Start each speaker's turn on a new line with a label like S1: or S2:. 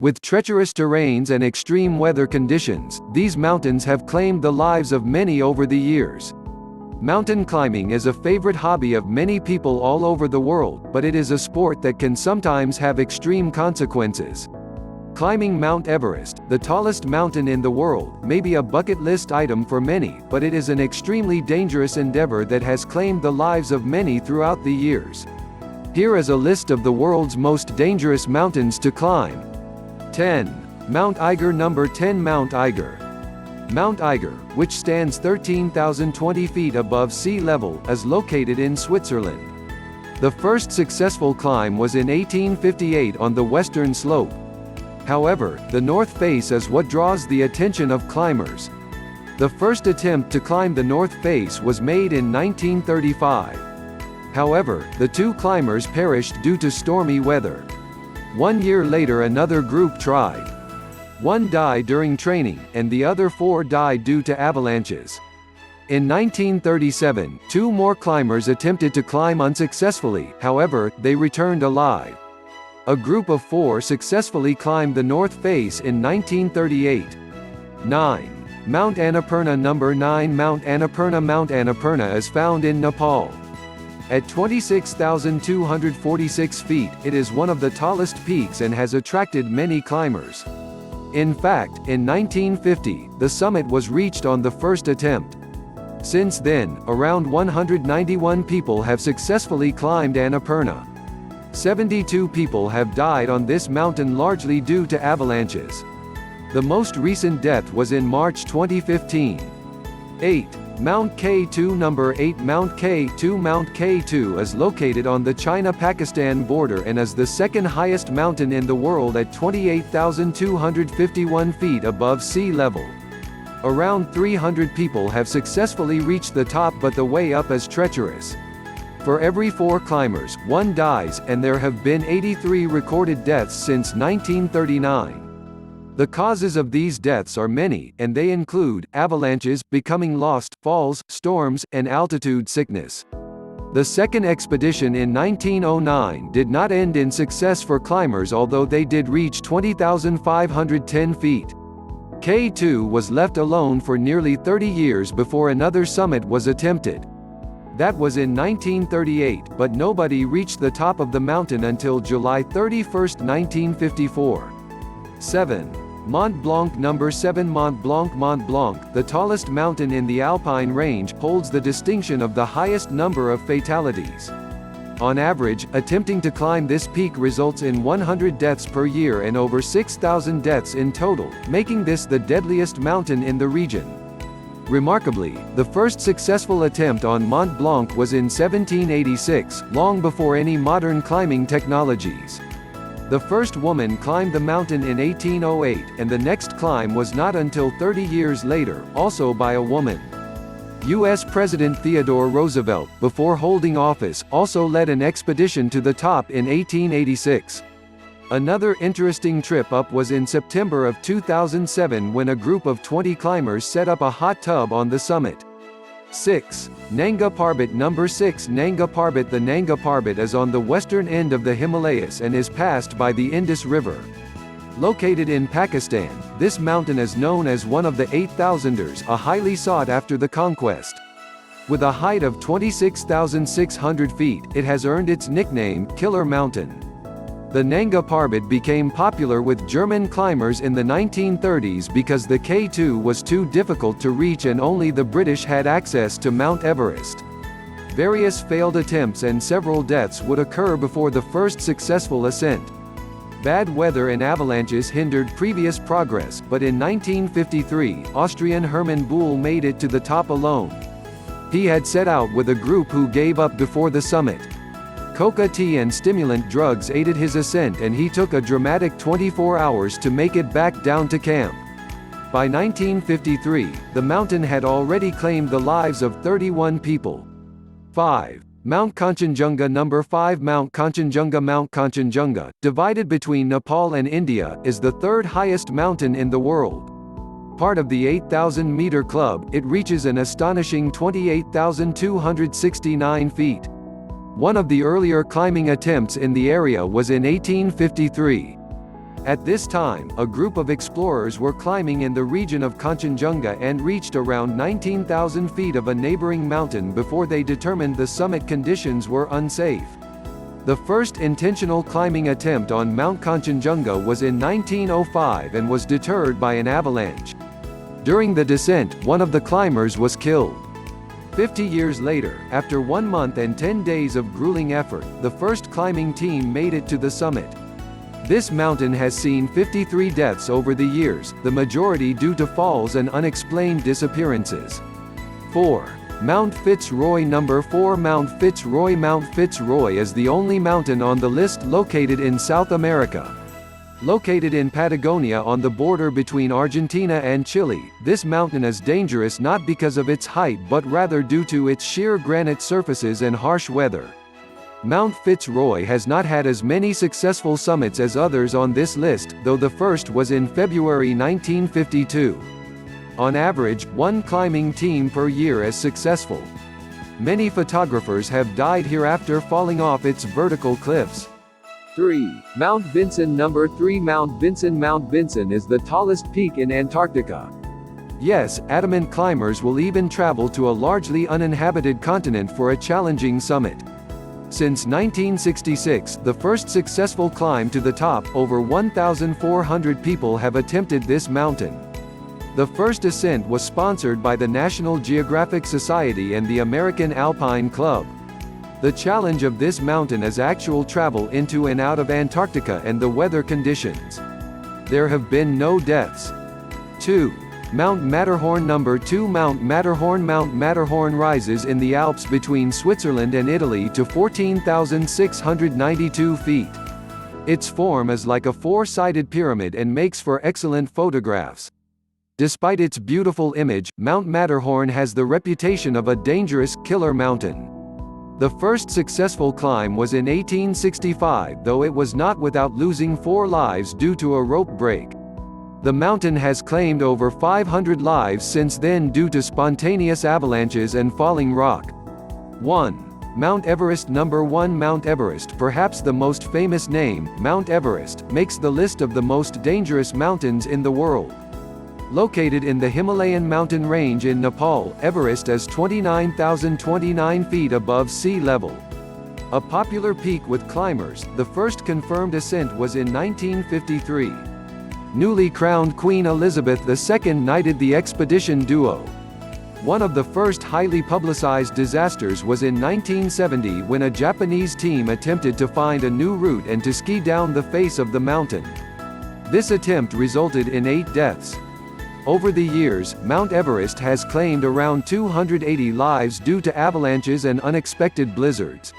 S1: With treacherous terrains and extreme weather conditions, these mountains have claimed the lives of many over the years. Mountain climbing is a favorite hobby of many people all over the world, but it is a sport that can sometimes have extreme consequences. Climbing Mount Everest, the tallest mountain in the world, may be a bucket list item for many, but it is an extremely dangerous endeavor that has claimed the lives of many throughout the years. Here is a list of the world's most dangerous mountains to climb. 10. Mount Eiger. Number 10. Mount Eiger. Mount Eiger, which stands 13,020 feet above sea level, is located in Switzerland. The first successful climb was in 1858 on the western slope. However, the north face is what draws the attention of climbers. The first attempt to climb the north face was made in 1935. However, the two climbers perished due to stormy weather. 1 year later another group tried. One died during training, and the other 4 died due to avalanches. In 1937, 2 more climbers attempted to climb unsuccessfully, however, they returned alive. A group of 4 successfully climbed the north face in 1938. 9. Mount Annapurna. Number 9. Mount Annapurna. Mount Annapurna is found in Nepal. At 26,246 feet, it is one of the tallest peaks and has attracted many climbers. In fact, in 1950, the summit was reached on the first attempt. Since then, around 191 people have successfully climbed Annapurna. 72 people have died on this mountain largely due to avalanches. The most recent death was in March 2015. 8. Mount K2. Number 8. Mount K2. Mount K2 is located on the China-Pakistan border and is the second highest mountain in the world at 28,251 feet above sea level. Around 300 people have successfully reached the top, but the way up is treacherous. For every 4 climbers, 1 dies, and there have been 83 recorded deaths since 1939. The causes of these deaths are many, and they include avalanches, becoming lost, falls, storms, and altitude sickness. The second expedition in 1909 did not end in success for climbers, although they did reach 20,510 feet. K2 was left alone for nearly 30 years before another summit was attempted. That was in 1938, but nobody reached the top of the mountain until July 31, 1954. 7. Mont Blanc. Number 7. Mont Blanc. Mont Blanc, the tallest mountain in the Alpine range, holds the distinction of the highest number of fatalities. On average, attempting to climb this peak results in 100 deaths per year and over 6,000 deaths in total, making this the deadliest mountain in the region. Remarkably, the first successful attempt on Mont Blanc was in 1786, long before any modern climbing technologies. The first woman climbed the mountain in 1808, and the next climb was not until 30 years later, also by a woman. U.S. President Theodore Roosevelt, before holding office, also led an expedition to the top in 1886. Another interesting trip up was in September of 2007 when a group of 20 climbers set up a hot tub on the summit. 6. Nanga Parbat. Number 6. Nanga Parbat. The Nanga Parbat is on the western end of the Himalayas and is passed by the Indus River. Located in Pakistan, this mountain is known as one of the 8,000ers, a highly sought after the conquest. With a height of 26,600 feet, it has earned its nickname, Killer Mountain. The Nanga Parbat became popular with German climbers in the 1930s because the K2 was too difficult to reach and only the British had access to Mount Everest. Various failed attempts and several deaths would occur before the first successful ascent. Bad weather and avalanches hindered previous progress, but in 1953, Austrian Hermann Buhl made it to the top alone. He had set out with a group who gave up before the summit. Coca tea and stimulant drugs aided his ascent, and he took a dramatic 24 hours to make it back down to camp. By 1953, the mountain had already claimed the lives of 31 people. 5. Mount Kanchenjunga. Number 5. Mount Kanchenjunga. Mount Kanchenjunga, divided between Nepal and India, is the 3rd highest mountain in the world. Part of the 8,000-meter club, it reaches an astonishing 28,269 feet. One of the earlier climbing attempts in the area was in 1853. At this time, a group of explorers were climbing in the region of Kanchenjunga and reached around 19,000 feet of a neighboring mountain before they determined the summit conditions were unsafe. The first intentional climbing attempt on Mount Kanchenjunga was in 1905 and was deterred by an avalanche. During the descent, one of the climbers was killed. 50 years later, after 1 month and 10 days of grueling effort, the first climbing team made it to the summit. This mountain has seen 53 deaths over the years, the majority due to falls and unexplained disappearances. 4. Mount Fitz Roy. Number 4. Mount Fitz Roy. Mount Fitz Roy is the only mountain on the list located in South America. Located in Patagonia on the border between Argentina and Chile, this mountain is dangerous not because of its height but rather due to its sheer granite surfaces and harsh weather. Mount Fitz Roy has not had as many successful summits as others on this list, though the first was in February 1952. On average, 1 climbing team per year is successful. Many photographers have died here after falling off its vertical cliffs. 3. Mount Vinson. Number 3. Mount Vinson. Mount Vinson is the tallest peak in Antarctica. Yes, adamant climbers will even travel to a largely uninhabited continent for a challenging summit. Since 1966, the first successful climb to the top, over 1,400 people have attempted this mountain. The first ascent was sponsored by the National Geographic Society and the American Alpine Club. The challenge of this mountain is actual travel into and out of Antarctica and the weather conditions. There have been no deaths. 2. Mount Matterhorn. Number 2. Mount Matterhorn. Mount Matterhorn rises in the Alps between Switzerland and Italy to 14,692 feet. Its form is like a 4-sided pyramid and makes for excellent photographs. Despite its beautiful image, Mount Matterhorn has the reputation of a dangerous, killer mountain. The first successful climb was in 1865, though it was not without losing 4 lives due to a rope break. The mountain has claimed over 500 lives since then due to spontaneous avalanches and falling rock. 1. Mount Everest. Number 1. Mount Everest, perhaps the most famous name, Mount Everest, makes the list of the most dangerous mountains in the world. Located in the Himalayan mountain range in Nepal, Everest is 29,029 feet above sea level. A popular peak with climbers, the first confirmed ascent was in 1953. Newly crowned Queen Elizabeth II knighted the expedition duo. One of the first highly publicized disasters was in 1970 when a Japanese team attempted to find a new route and to ski down the face of the mountain. This attempt resulted in 8 deaths. Over the years, Mount Everest has claimed around 280 lives due to avalanches and unexpected blizzards.